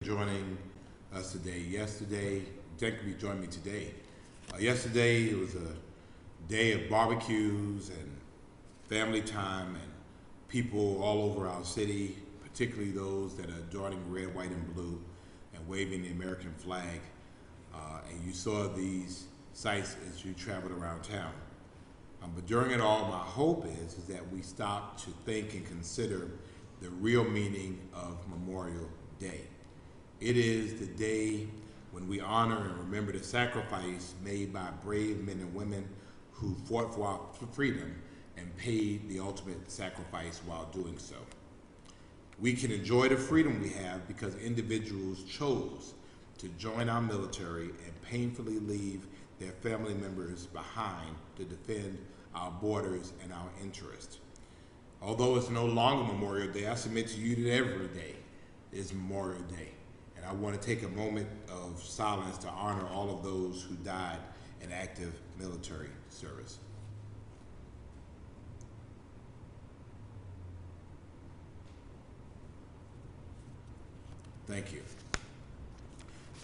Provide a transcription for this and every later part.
Joining us today. Thank you for joining me today. Yesterday it was a day of barbecues and family time and people all over our city, particularly those that are donning red, white, and blue and waving the American flag. And you saw these sights as you traveled around town. But during it all, my hope is that we stop to think and consider the real meaning of Memorial Day. It is the day when we honor and remember the sacrifice made by brave men and women who fought for our freedom and paid the ultimate sacrifice while doing so. We can enjoy the freedom we have because individuals chose to join our military and painfully leave their family members behind to defend our borders and our interests. Although it's no longer Memorial Day, I submit to you that every day is Memorial Day. And I want to take a moment of silence to honor all of those who died in active military service. Thank you.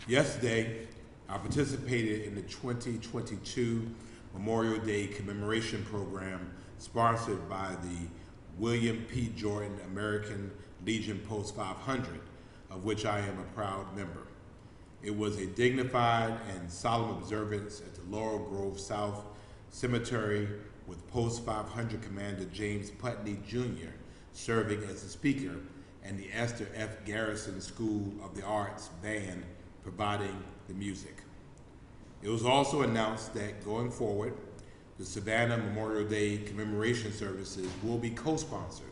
Yesterday, I participated in the 2022 Memorial Day commemoration program sponsored by the William P. Jordan American Legion Post 500, of which I am a proud member. It was a dignified and solemn observance at the Laurel Grove South Cemetery with Post 500 Commander James Putney Jr. serving as the speaker and the Esther F. Garrison School of the Arts band providing the music. It was also announced that going forward, the Savannah Memorial Day commemoration services will be co-sponsored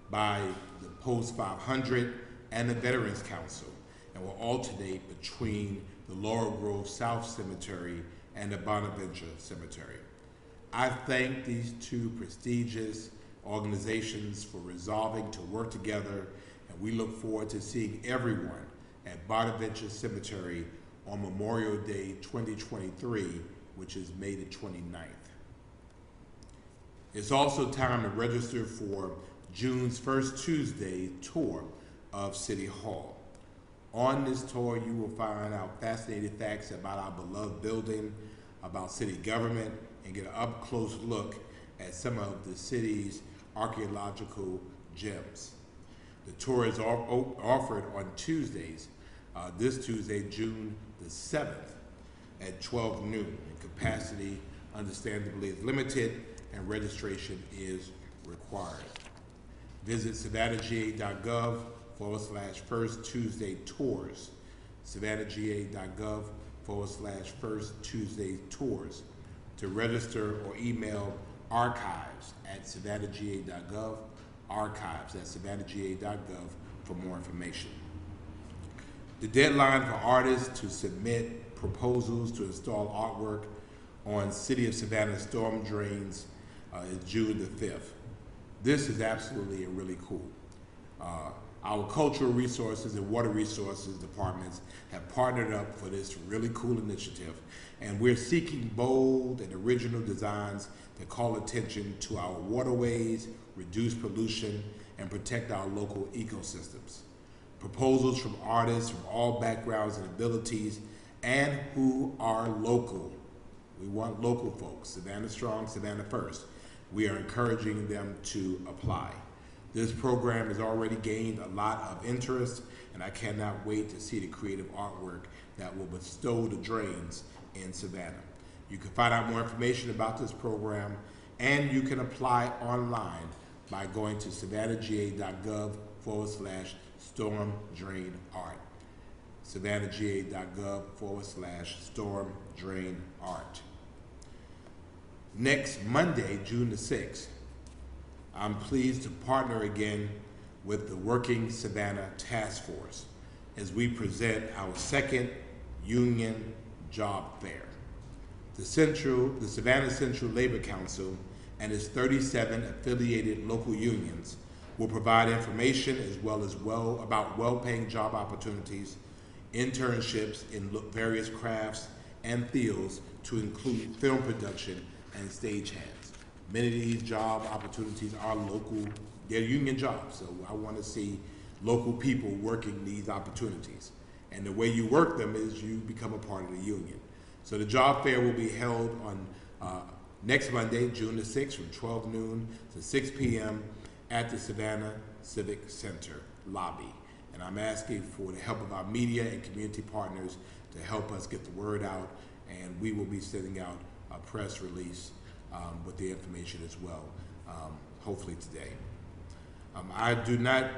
by the Post 500 and the Veterans Council, and will alternate between the Laurel Grove South Cemetery and the Bonaventure Cemetery. I thank these two prestigious organizations for resolving to work together, and we look forward to seeing everyone at Bonaventure Cemetery on Memorial Day 2023, which is May the 29th. It's also time to register for June's First Tuesday tour of City Hall. On this tour, you will find out fascinating facts about our beloved building, about city government, and get an up-close look at some of the city's archaeological gems. The tour is offered on Tuesdays, this Tuesday, June the 7th at 12 noon. And capacity, understandably, is limited and registration is required. Visit savannahga.gov/First Tuesday Tours, savannahga.gov/First Tuesday Tours to register or email archives@savannahga.gov, archives@savannahga.gov for more information. The deadline for artists to submit proposals to install artwork on City of Savannah storm drains is June the 5th. This is absolutely really cool. Our cultural resources and water resources departments have partnered up for this really cool initiative, and we're seeking bold and original designs that call attention to our waterways, reduce pollution, and protect our local ecosystems. Proposals from artists from all backgrounds and abilities and who are local. We want local folks, Savannah Strong, Savannah First. We are encouraging them to apply. This program has already gained a lot of interest, and I cannot wait to see the creative artwork that will bestow the drains in Savannah. You can find out more information about this program, and you can apply online by going to savannahga.gov/storm drain art. savannahga.gov/storm drain art. Next Monday, June the 6th, I'm pleased to partner again with the Working Savannah Task Force as we present our second union job fair. The Savannah Central Labor Council and its 37 affiliated local unions will provide information as well as about well-paying job opportunities, internships in various crafts and fields to include film production and stagehands. Many of these job opportunities are local, they're union jobs, so I want to see local people working these opportunities. And the way you work them is you become a part of the union. So the job fair will be held on next Monday, June the 6th, from 12 noon to 6 p.m. at the Savannah Civic Center lobby. And I'm asking for the help of our media and community partners to help us get the word out, and we will be sending out a press release with the information as well, hopefully today. I do not,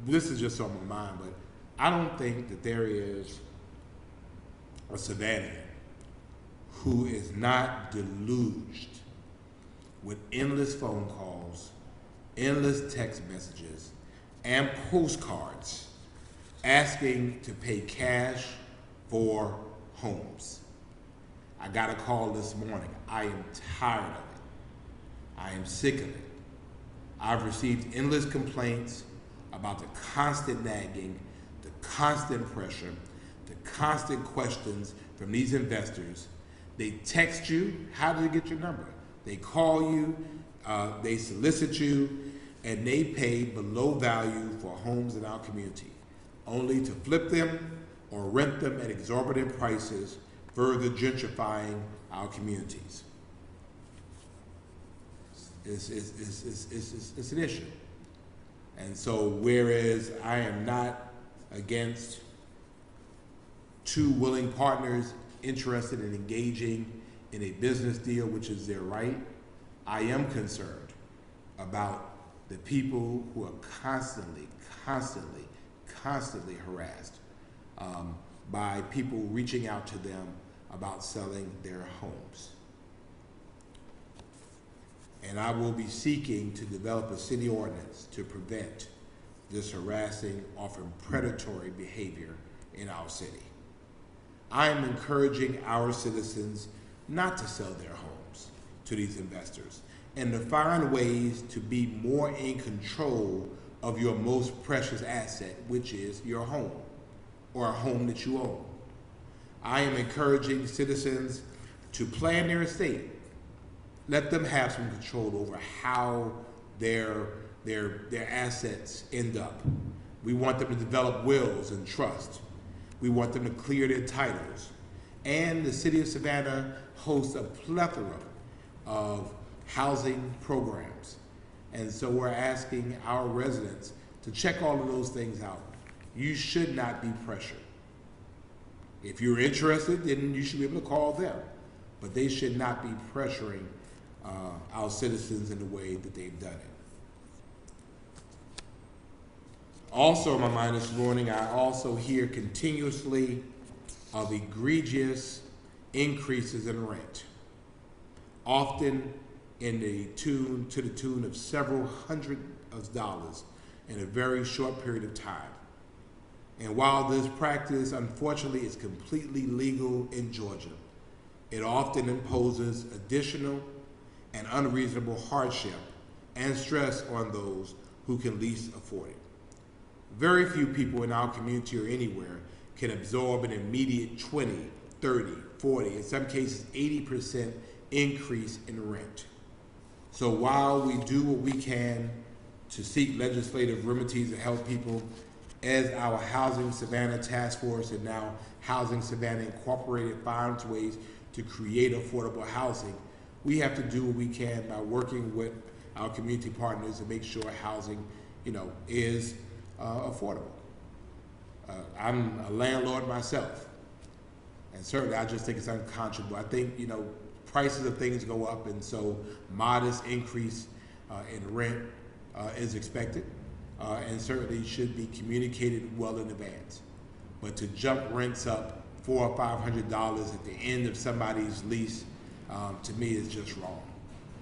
this is just on my mind, but I don't think that there is a Savannah who is not deluged with endless phone calls, endless text messages, and postcards asking to pay cash for homes. I got a call this morning. I am tired of it. I am sick of it. I've received endless complaints about the constant nagging, the constant pressure, the constant questions from these investors. They text you, how did they get your number? They call you, they solicit you, and they pay below value for homes in our community, only to flip them or rent them at exorbitant prices, further gentrifying our communities. It's an issue. And so whereas I am not against two willing partners interested in engaging in a business deal, which is their right, I am concerned about the people who are constantly harassed by people reaching out to them about selling their homes. And I will be seeking to develop a city ordinance to prevent this harassing, often predatory behavior in our city. I am encouraging our citizens not to sell their homes to these investors and to find ways to be more in control of your most precious asset, which is your home or a home that you own. I am encouraging citizens to plan their estate. Let them have some control over how their assets end up. We want them to develop wills and trust. We want them to clear their titles. And the city of Savannah hosts a plethora of housing programs. And so we're asking our residents to check all of those things out. You should not be pressured. If you're interested, then you should be able to call them. But they should not be pressuring our citizens in the way that they've done it. Also on my mind this morning, I also hear continuously of egregious increases in rent, often to the tune of several hundred of dollars in a very short period of time. And while this practice, unfortunately, is completely legal in Georgia, it often imposes additional and unreasonable hardship and stress on those who can least afford it. Very few people in our community or anywhere can absorb an immediate 20, 30, 40, in some cases 80% increase in rent. So while we do what we can to seek legislative remedies to help people, as our Housing Savannah Task Force and now Housing Savannah Incorporated finds ways to create affordable housing, we have to do what we can by working with our community partners to make sure housing, is affordable. I'm a landlord myself, and certainly I just think it's unconscionable. I think, prices of things go up, and so modest increase in rent is expected, and certainly should be communicated well in advance. But to jump rents up $400 or $500 at the end of somebody's lease, to me, is just wrong.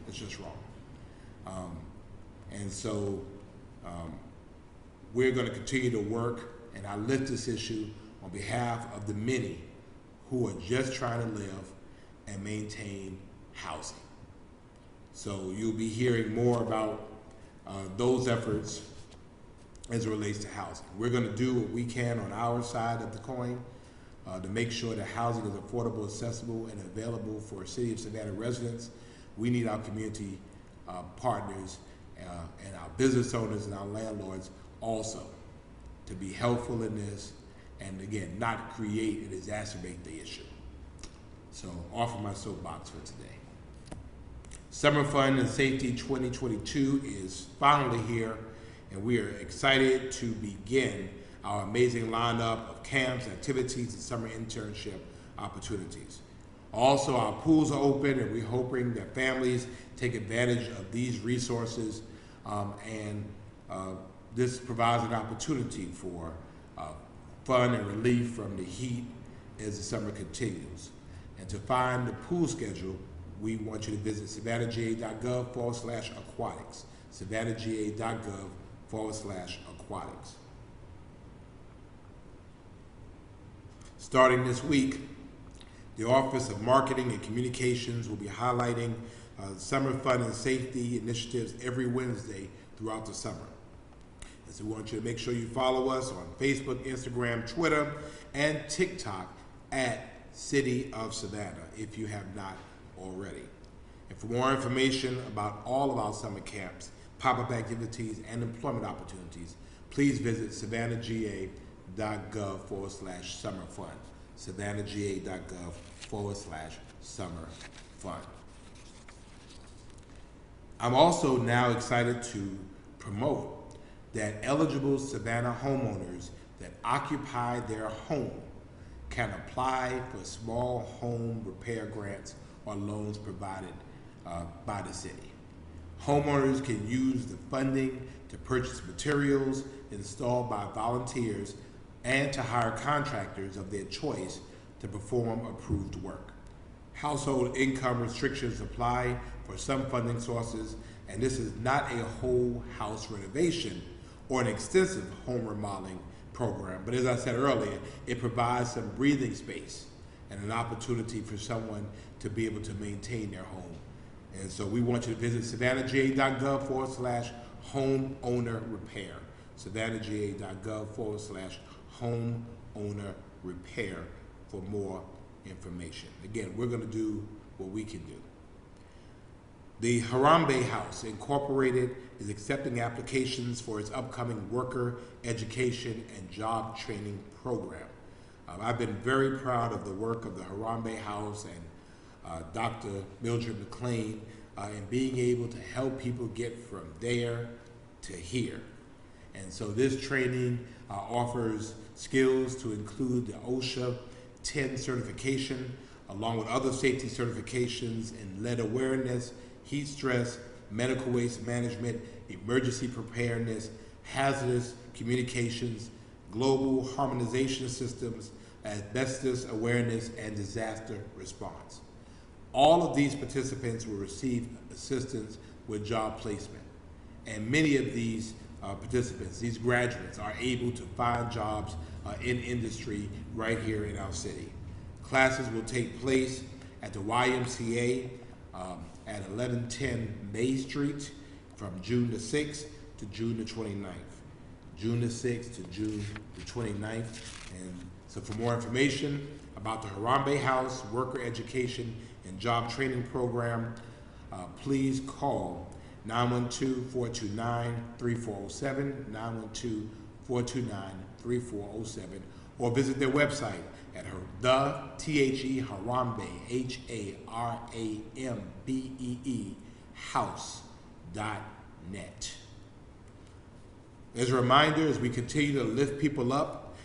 It's just wrong. And so we're going to continue to work, and I lift this issue on behalf of the many who are just trying to live and maintain housing. So you'll be hearing more about those efforts as it relates to housing. We're going to do what we can on our side of the coin to make sure that housing is affordable, accessible, and available for City of Savannah residents. We need our community partners and our business owners and our landlords also to be helpful in this and again, not create and exacerbate the issue. So, offer my soapbox for today. Summer Fun and Safety 2022 is finally here, and we are excited to begin our amazing lineup of camps, activities, and summer internship opportunities. Also, our pools are open, and we're hoping that families take advantage of these resources, and this provides an opportunity for fun and relief from the heat as the summer continues. And to find the pool schedule, we want you to visit savannahga.gov/aquatics, savannahga.gov/aquatics. Starting this week, the Office of Marketing and Communications will be highlighting summer fun and safety initiatives every Wednesday throughout the summer. And so we want you to make sure you follow us on Facebook, Instagram, Twitter, and TikTok at City of Savannah if you have not already. And for more information about all of our summer camps, pop-up activities, and employment opportunities, please visit savannahga.gov/summerfun. savannahga.gov/summerfun. I'm also now excited to promote that eligible Savannah homeowners that occupy their home can apply for small home repair grants or loans provided by the city. Homeowners can use the funding to purchase materials installed by volunteers and to hire contractors of their choice to perform approved work. Household income restrictions apply for some funding sources, and this is not a whole house renovation or an extensive home remodeling program, but as I said earlier, it provides some breathing space and an opportunity for someone to be able to maintain their home. And so we want you to visit savannahga.gov/homeowner repair, savannahga.gov/homeowner repair for more information. Again, we're going to do what we can do. The Harambe House Incorporated is accepting applications for its upcoming worker education and job training program. I've been very proud of the work of the Harambe House and Dr. Mildred McLean in being able to help people get from there to here. And so this training offers skills to include the OSHA 10 certification, along with other safety certifications in lead awareness, heat stress, medical waste management, emergency preparedness, hazardous communications, global harmonization systems, asbestos awareness, and disaster response. All of these participants will receive assistance with job placement. And many of these participants, these graduates, are able to find jobs in industry right here in our city. Classes will take place at the YMCA at 1110 May Street from June the 6th to June the 29th. June the 6th to June the 29th. And so for more information about the Harambe House Worker Education and Job Training Program, please call 912-429-3407, 912-429-3407, or visit their website at Harambe, HARAMBEE, house.net. As a reminder, as we continue to lift people up,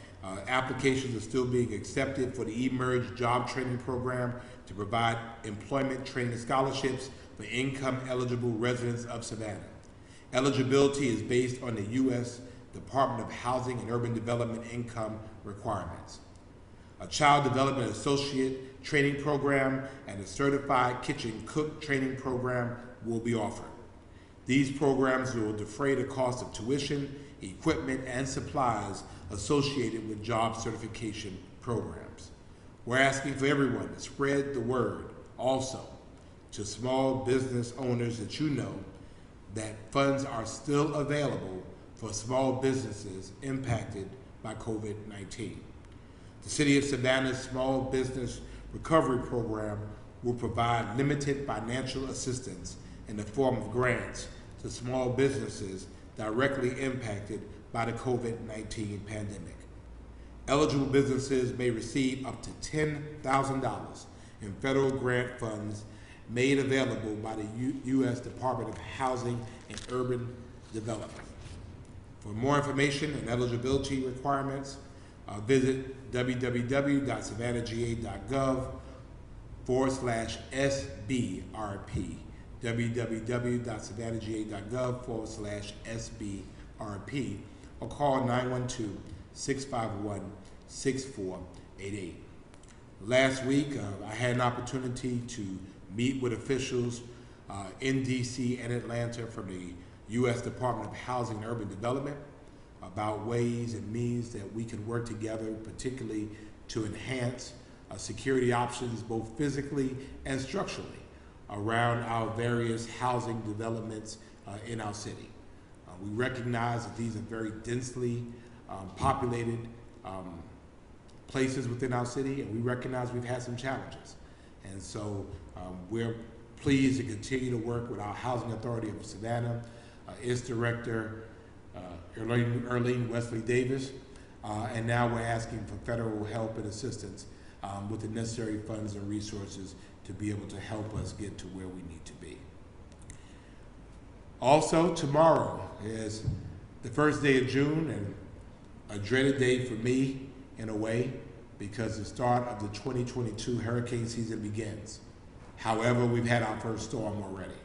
applications are still being accepted for the eMERGE Job Training Program to provide employment training scholarships for income-eligible residents of Savannah. Eligibility is based on the U.S. Department of Housing and Urban Development income requirements. A Child Development Associate Training Program and a Certified Kitchen Cook Training Program will be offered. These programs will defray the cost of tuition, equipment, and supplies associated with job certification programs. We're asking for everyone to spread the word also to small business owners that you know that funds are still available for small businesses impacted by COVID-19. The City of Savannah's Small Business Recovery Program will provide limited financial assistance in the form of grants to small businesses directly impacted by the COVID-19 pandemic. Eligible businesses may receive up to $10,000 in federal grant funds made available by the U.S. Department of Housing and Urban Development. For more information and eligibility requirements, visit www.savannahga.gov/SBRP, www.savannahga.gov/SBRP, or call 912-651-6488. Last week, I had an opportunity to meet with officials in D.C. and Atlanta from the U.S. Department of Housing and Urban Development about ways and means that we can work together, particularly to enhance security options both physically and structurally around our various housing developments in our city. We recognize that these are very densely populated places within our city, and we recognize we've had some challenges. And so we're pleased to continue to work with our Housing Authority of Savannah, its director, Erlene Wesley Davis, and now we're asking for federal help and assistance with the necessary funds and resources to be able to help us get to where we need to be. Also, tomorrow is the first day of June, and a dreaded day for me in a way, because the start of the 2022 hurricane season begins. However, we've had our first storm already.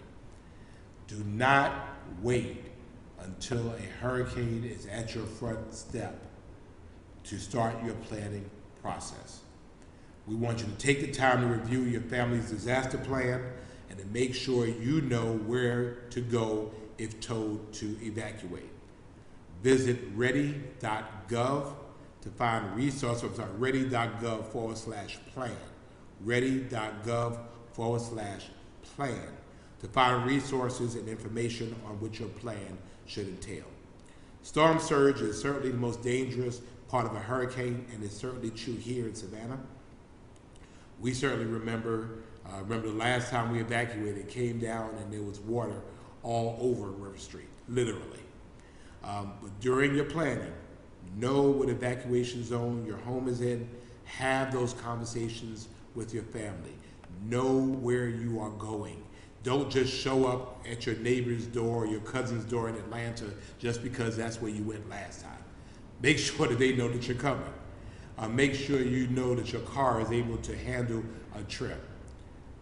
Do not wait until a hurricane is at your front step to start your planning process. We want you to take the time to review your family's disaster plan and to make sure you know where to go if told to evacuate. Visit ready.gov to find resources. Ready.gov/plan. Ready.gov/plan to find resources and information on what your plan should entail. Storm surge is certainly the most dangerous part of a hurricane, and it's certainly true here in Savannah. We certainly remember the last time we evacuated, it came down and there was water all over River Street, literally. But during your planning, know what evacuation zone your home is in. Have those conversations with your family. Know where you are going. Don't just show up at your neighbor's door or your cousin's door in Atlanta just because that's where you went last time. Make sure that they know that you're coming. Make sure you know that your car is able to handle a trip.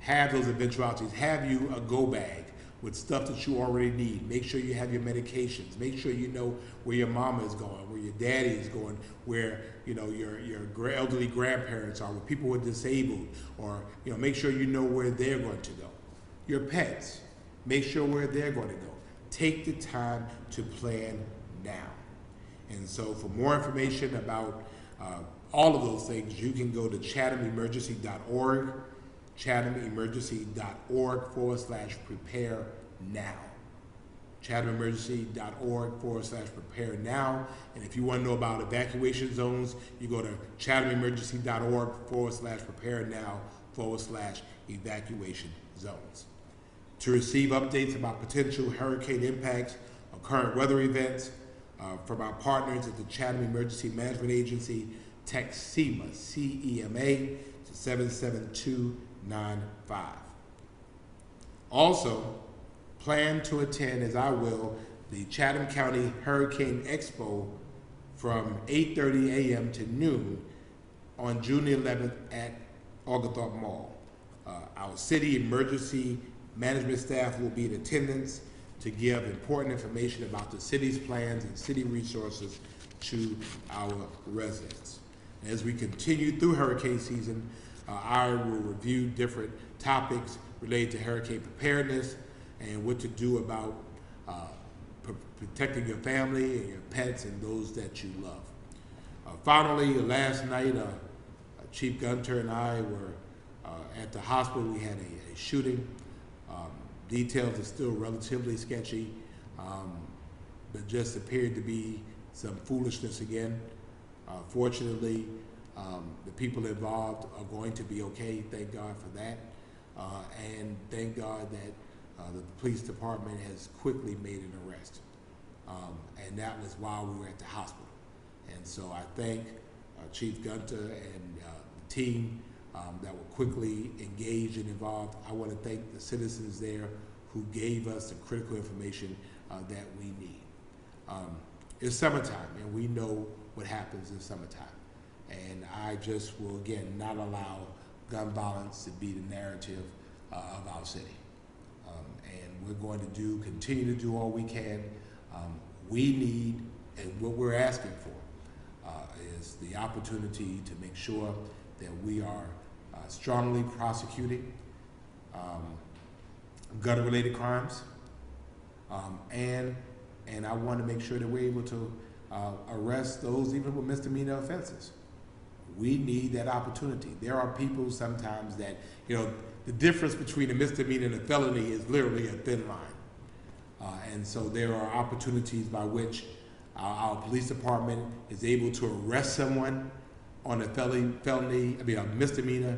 Have those eventualities. Have you a go bag with stuff that you already need. Make sure you have your medications. Make sure you know where your mama is going, where your daddy is going, where your elderly grandparents are, where people who are disabled, or make sure you know where they're going to go. Your pets, make sure where they're going to go. Take the time to plan now. And so for more information about all of those things, you can go to chathamemergency.org, chathamemergency.org/prepare now. chathamemergency.org/prepare now. And if you want to know about evacuation zones, you go to chathamemergency.org/prepare now/evacuation zones. To receive updates about potential hurricane impacts or current weather events from our partners at the Chatham Emergency Management Agency, text CEMA, C-E-M-A, to 77295. Also, plan to attend, as I will, the Chatham County Hurricane Expo from 8:30 a.m. to noon on June 11th at Oglethorpe Mall. Our city emergency management staff will be in attendance to give important information about the city's plans and city resources to our residents. As we continue through hurricane season, I will review different topics related to hurricane preparedness and what to do about protecting your family and your pets and those that you love. Finally, last night, Chief Gunter and I were at the hospital. We had a shooting. Details are still relatively sketchy, but just appeared to be some foolishness again. Fortunately, the people involved are going to be okay. Thank God for that. And thank God that the police department has quickly made an arrest. And that was while we were at the hospital. And so I thank Chief Gunter and the team that were quickly engaged and involved. I want to thank the citizens there who gave us the critical information that we need. It's summertime, and we know what happens in summertime. And I just will, again, not allow gun violence to be the narrative of our city. And we're going to continue to do all we can. We need, and what we're asking for, is the opportunity to make sure that we are strongly prosecuting gun-related crimes, and I want to make sure that we're able to arrest those even with misdemeanor offenses. We need that opportunity. There are people sometimes that, the difference between a misdemeanor and a felony is literally a thin line. And so there are opportunities by which our police department is able to arrest someone on a misdemeanor,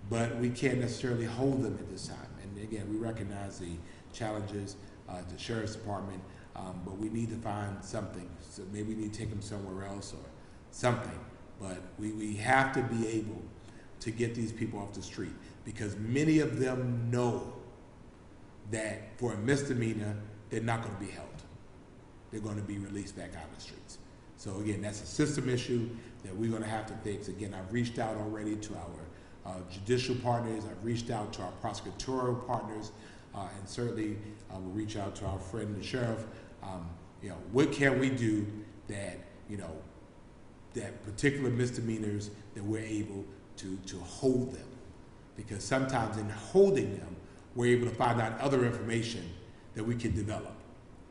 but we can't necessarily hold them at this time. And again, we recognize the challenges at the Sheriff's Department, but we need to find something. So maybe we need to take them somewhere else or something. But we have to be able to get these people off the street, because many of them know that for a misdemeanor, they're not going to be held. They're going to be released back out of the streets. So again, that's a system issue that we're going to have to fix. Again, I've reached out already to our judicial partners. I've reached out to our prosecutorial partners, and certainly we'll reach out to our friend, the sheriff. What can we do that, that particular misdemeanors that we're able to hold them? Because sometimes in holding them, we're able to find out other information that we can develop.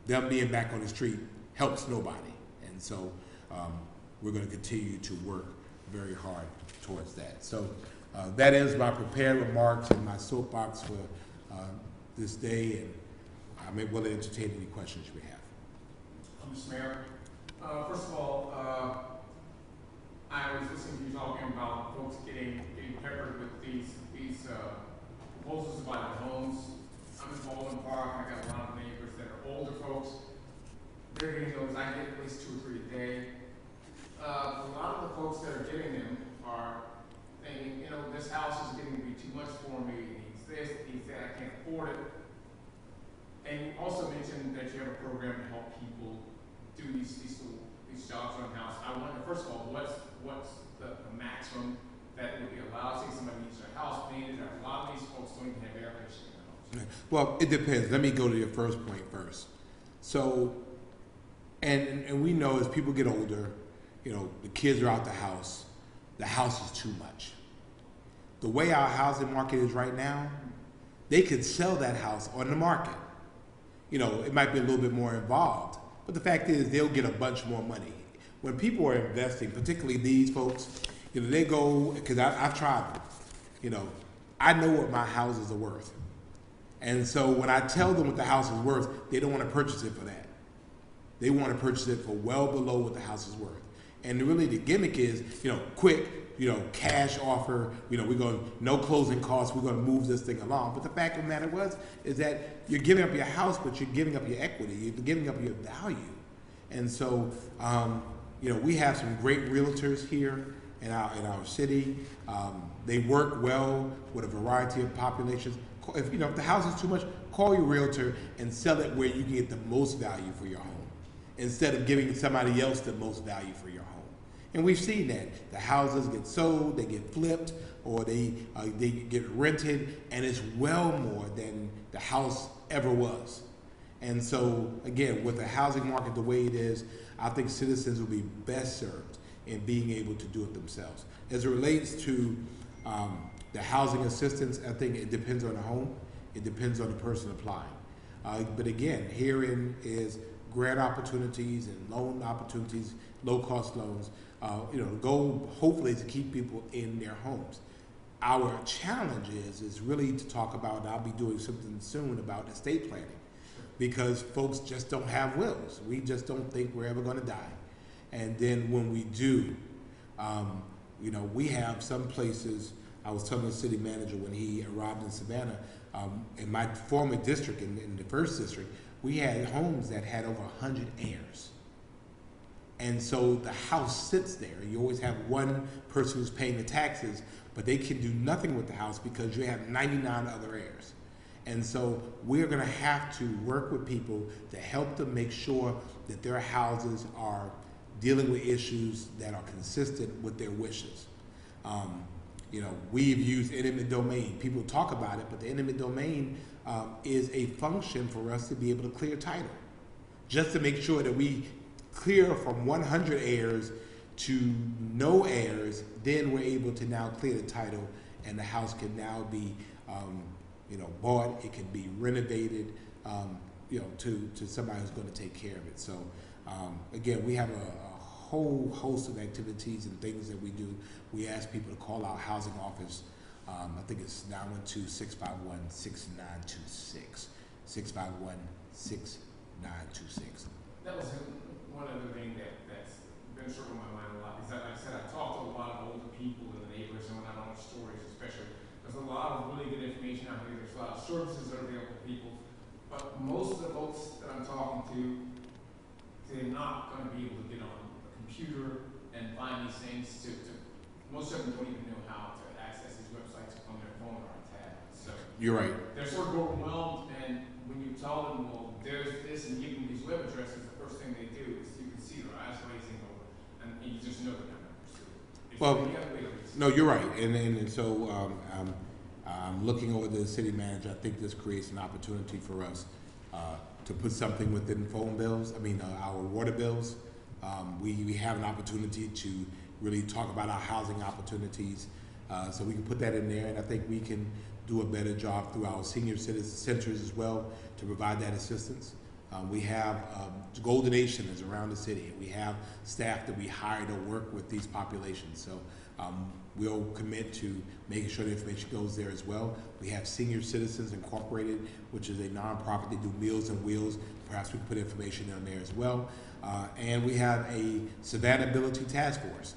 Them being back on the street helps nobody. And so we're going to continue to work very hard towards that. So that is my prepared remarks and my soapbox for this day, and I'm able to entertain any questions you may have. Mr. Mayor, first of all, I was listening to you talking about folks getting peppered with these proposals to buy the homes. I'm in Baldwin Park. I got a lot of neighbors that are older folks. They're getting those. I get at least 2 or 3 a day. A lot of the folks that are getting them are thinking, this house is getting to be too much for me. It needs this, it needs that. I can't afford it. And you also mentioned that you have a program to help people do these jobs around the house. I wonder, first of all, what's the maximum that would be allowed? Say somebody needs their house painted. A lot of these folks don't even have air conditioning in their homes. Well, it depends. Let me go to your first point first. So, and we know as people get older, the kids are out the house is too much. The way our housing market is right now, they could sell that house on the market. It might be a little bit more involved, but the fact is they'll get a bunch more money. When people are investing, particularly these folks, they go, because I've tried them, I know what my houses are worth. And so when I tell them what the house is worth, they don't want to purchase it for that. They want to purchase it for well below what the house is worth. And really the gimmick is, quick, cash offer, we're going, no closing costs, we're going to move this thing along. But the fact of the matter is that you're giving up your house, but you're giving up your equity, you're giving up your value. And so, we have some great realtors here in our city. They work well with a variety of populations. If the house is too much, call your realtor and sell it where you can get the most value for your home, instead of giving somebody else the most value for your home. And we've seen that. The houses get sold, they get flipped, or they get rented, and it's well more than the house ever was. And so, again, with the housing market the way it is, I think citizens will be best served in being able to do it themselves. As it relates to the housing assistance, I think it depends on the home. It depends on the person applying. But again, herein is grant opportunities and loan opportunities, low-cost loans. The goal, hopefully, is to keep people in their homes. Our challenge is really to talk about, and I'll be doing something soon about estate planning, because folks just don't have wills. We just don't think we're ever going to die. And then when we do, we have some places. I was telling the city manager when he arrived in Savannah, in my former district, in the first district, we had homes that had over 100 heirs. And so the house sits there. You always have one person who's paying the taxes, but they can do nothing with the house because you have 99 other heirs. And so we're going to have to work with people to help them make sure that their houses are dealing with issues that are consistent with their wishes. We've used eminent domain. People talk about it, but the eminent domain is a function for us to be able to clear title, just to make sure that we clear from 100 heirs to no heirs. Then we're able to now clear the title, and the house can now be bought. It can be renovated, to somebody who's going to take care of it. So again, we have a whole host of activities and things that we do. We ask people to call our housing office. I think it's 912-651-6926. 651-6926. That was one other thing that's been sort of on my mind a lot. Is that, like I said, I talked to a lot of older people in the neighborhoods and when I don't know stories, especially. There's a lot of really good information out here. There's a lot of services that are available to people. But most of the folks that I'm talking to, they're not going to be able to get on a computer and find these things. Most of them don't even know how to access these websites on their phone or a tablet. So you're right. They're sort of overwhelmed, and when you tell them, well, there's this, and give them these web addresses, the first thing they do is you can see their eyes glazing over, and you just know they're not going to pursue it. Well, no, you're right, and so I'm looking over the city manager. I think this creates an opportunity for us to put something within phone bills. Our water bills. We have an opportunity to really talk about our housing opportunities, so we can put that in there, and I think we can do a better job through our senior citizen centers as well to provide that assistance. We have Golden Nations around the city. We have staff that we hire to work with these populations. So we'll commit to making sure the information goes there as well. We have Senior Citizens Incorporated, which is a nonprofit. They do Meals on Wheels. Perhaps we can put information on there as well. And we have a Savannah Ability Task Force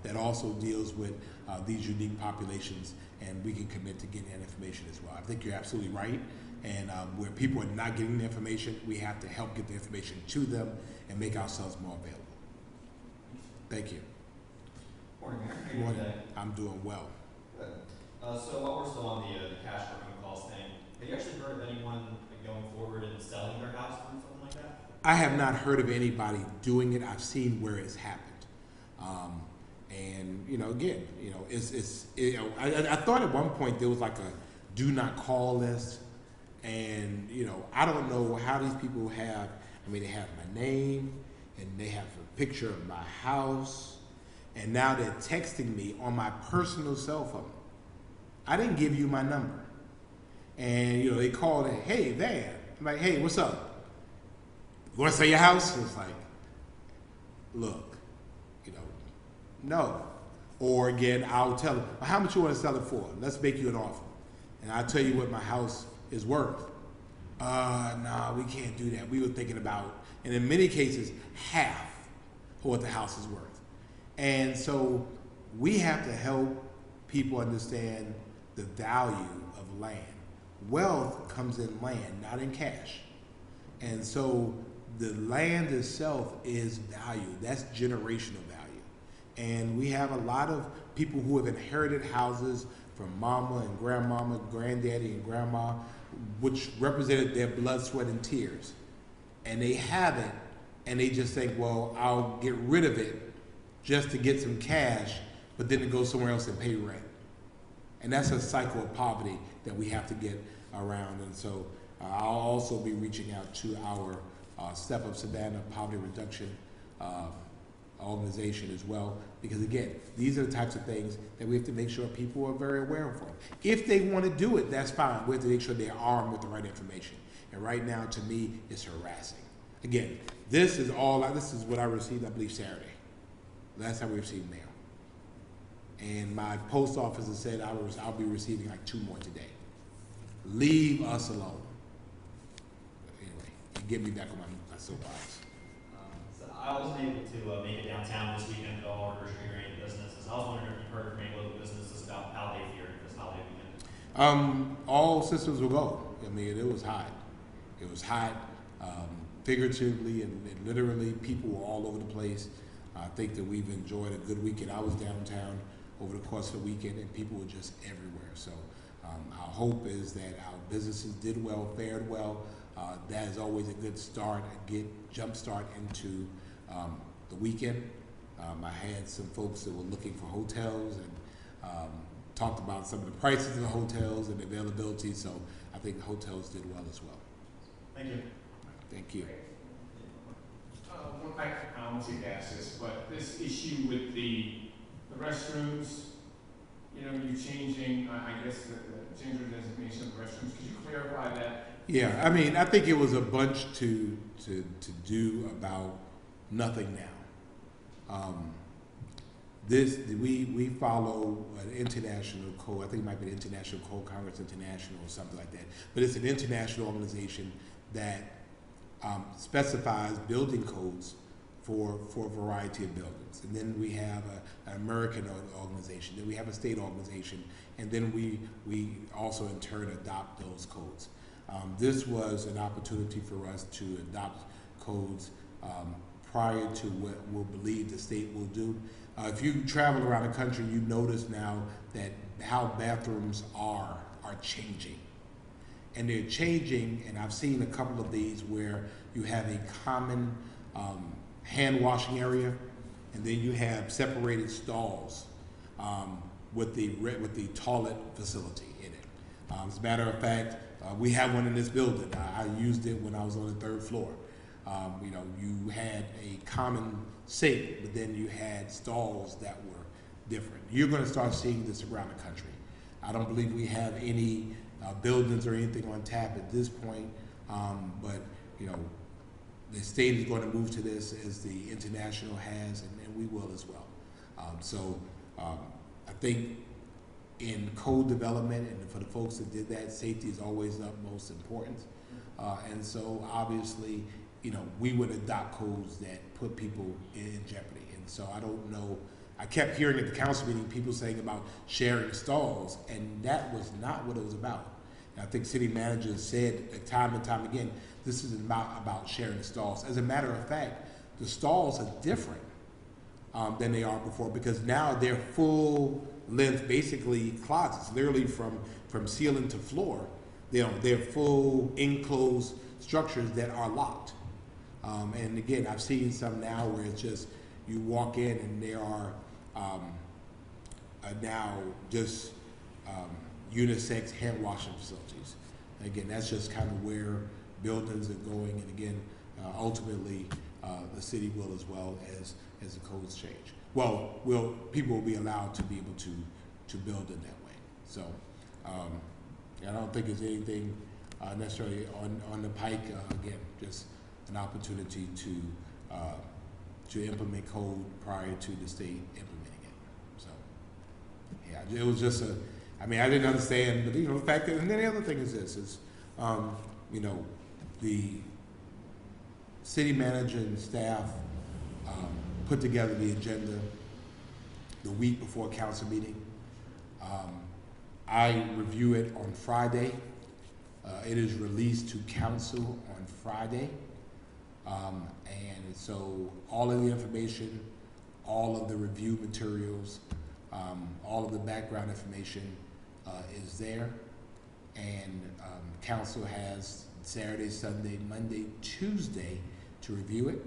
that also deals with these unique populations, and we can commit to getting that information as well. I think you're absolutely right. And where people are not getting the information, we have to help get the information to them and make ourselves more available. Thank you. Morning, Mayor. How are you today? I'm doing well. Good. So while we're still on the cash for home calls thing, have you actually heard of anyone going forward and selling their house or something like that? I have not heard of anybody doing it. I've seen where it's happened. And again, I thought at one point there was like a do not call list. And, I don't know how these people have, they have my name and they have a picture of my house, and now they're texting me on my personal cell phone. I didn't give you my number. And, they called it, hey, Van. I'm like, hey, what's up? You want to sell your house? It's like, look, no. Or again, I'll tell them, well, how much you want to sell it for? Let's make you an offer. And I'll tell you what my house is worth. No, we can't do that. We were thinking about, and in many cases, half of what the house is worth. And so we have to help people understand the value of land. Wealth comes in land, not in cash. And so the land itself is value. That's generational value. And we have a lot of people who have inherited houses from mama and grandmama, granddaddy and grandma, which represented their blood, sweat, and tears. And they have it, and they just think, well, I'll get rid of it just to get some cash, but then to go somewhere else and pay rent. And that's a cycle of poverty that we have to get around. And so I'll also be reaching out to our Step Up Savannah Poverty Reduction organization as well, because again, these are the types of things that we have to make sure people are very aware of. If they want to do it, that's fine. We have to make sure they're armed with the right information. And right now, to me, it's harassing. Again, this is what I received, I believe, Saturday. Last time we received mail. And my post office has said I'll be receiving like 2 more today. Leave us alone. But anyway, get me back on my soapbox. I wasn't able to make it downtown this weekend at all, or grocery or any businesses. I was wondering if you've heard from any local businesses about how they fared this holiday weekend. All systems will go. It was hot. It was hot. figuratively and literally. People were all over the place. I think that we've enjoyed a good weekend. I was downtown over the course of the weekend, and people were just everywhere. So our hope is that our businesses did well, fared well. That is always a good start, a good jump start into the weekend. I had some folks that were looking for hotels and talked about some of the prices of the hotels and the availability. So I think the hotels did well as well. Thank you. Thank you. One fact, I don't see to ask this, but this issue with the restrooms, you know, you changing, I guess, the gender designation of the restrooms. Could you clarify that? Yeah, I mean, I think it was a bunch to do about nothing now. We follow an international code. I think it might be the International Code, Congress International or something like that. But it's an international organization that specifies building codes for a variety of buildings. And then we have an American organization, then we have a state organization, and then we also in turn adopt those codes. This was an opportunity for us to adopt codes prior to what we'll believe the state will do. If you travel around the country, you notice now that how bathrooms are changing. And they're changing, and I've seen a couple of these where you have a common hand washing area, and then you have separated stalls with the toilet facility in it. As a matter of fact, we have one in this building. I used it when I was on the third floor. You know, you had a common sink, but then you had stalls that were different. You're going to start seeing this around the country. I don't believe we have any buildings or anything on tap at this point, but you know, the state is going to move to this as the international has, and we will as well. I think in code development, and for the folks that did that, safety is always of most importance. And so obviously, you know, we would adopt codes that put people in jeopardy. And so I don't know, I kept hearing at the council meeting people saying about sharing stalls, and that was not what it was about. And I think city managers said time and time again, this is about sharing stalls. As a matter of fact, the stalls are different than they are before, because now they're full length, basically closets, literally from ceiling to floor. They're full enclosed structures that are locked. And again, I've seen some now where it's just, you walk in and there are now just unisex hand washing facilities. And again, that's just kind of where buildings are going, and again, ultimately, the city will as well as the codes change. Well, people will be allowed to be able to build in that way. So I don't think there's anything necessarily on the pike. Again, just an opportunity to implement code prior to the state implementing it. So yeah, it was just I mean, I didn't understand, but you know, the fact that, and then the other thing is this, is you know, the city manager and staff put together the agenda the week before council meeting. I review it on Friday. It is released to council on Friday. And so all of the information, all of the review materials, all of the background information is there. And council has Saturday, Sunday, Monday, Tuesday to review it.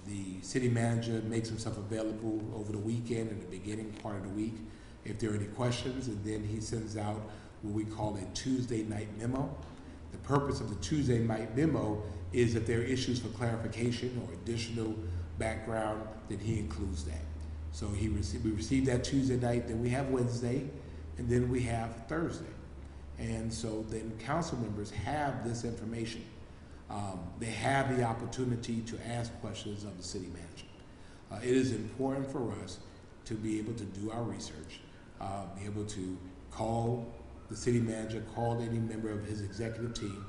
The city manager makes himself available over the weekend and the beginning part of the week if there are any questions, and then he sends out what we call a Tuesday night memo. The purpose of the Tuesday night memo is if there are issues for clarification or additional background, then he includes that. So we receive that Tuesday night, then we have Wednesday, and then we have Thursday. And so then council members have this information. They have the opportunity to ask questions of the city manager. It is important for us to be able to do our research, be able to call the city manager, call any member of his executive team,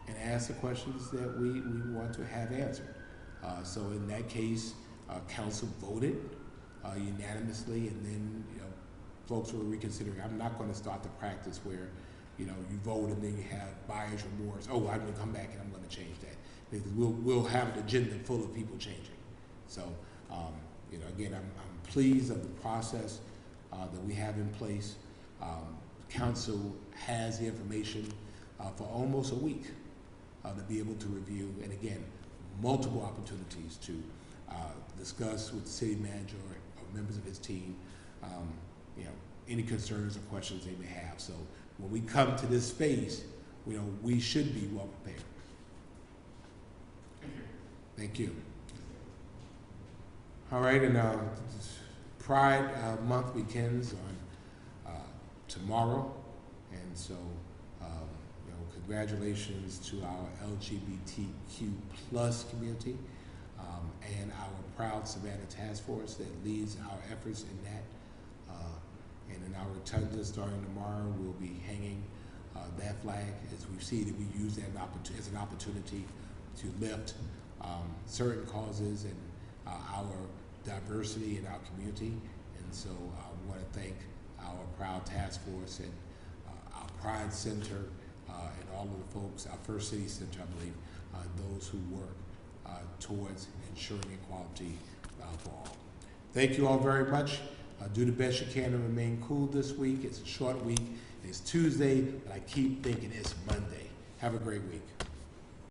and ask the questions that we want to have answered. So in that case, council voted unanimously, and then folks were reconsidering. I'm not going to start the practice where you vote and then you have buyer's remorse. Oh, I'm going to come back and I'm going to change that. Because we'll have an agenda full of people changing. So, again, I'm pleased of the process that we have in place. Council has the information for almost a week to be able to review, and again, multiple opportunities to discuss with the city manager or members of his team, any concerns or questions they may have. So when we come to this space, we should be well prepared. Thank you. Thank you. All right, and Pride Month begins on tomorrow, and so congratulations to our LGBTQ plus community and our proud Savannah Task Force that leads our efforts in that. And in our rotunda starting tomorrow, we'll be hanging that flag. As we see that we use that as an opportunity to lift certain causes and our diversity in our community. And so I want to thank our proud task force and our Pride Center and all of the folks, our First City Center, I believe, those who work towards ensuring equality for all. Thank you all very much. Do the best you can to remain cool this week. It's a short week. It's Tuesday, but I keep thinking it's Monday. Have a great week.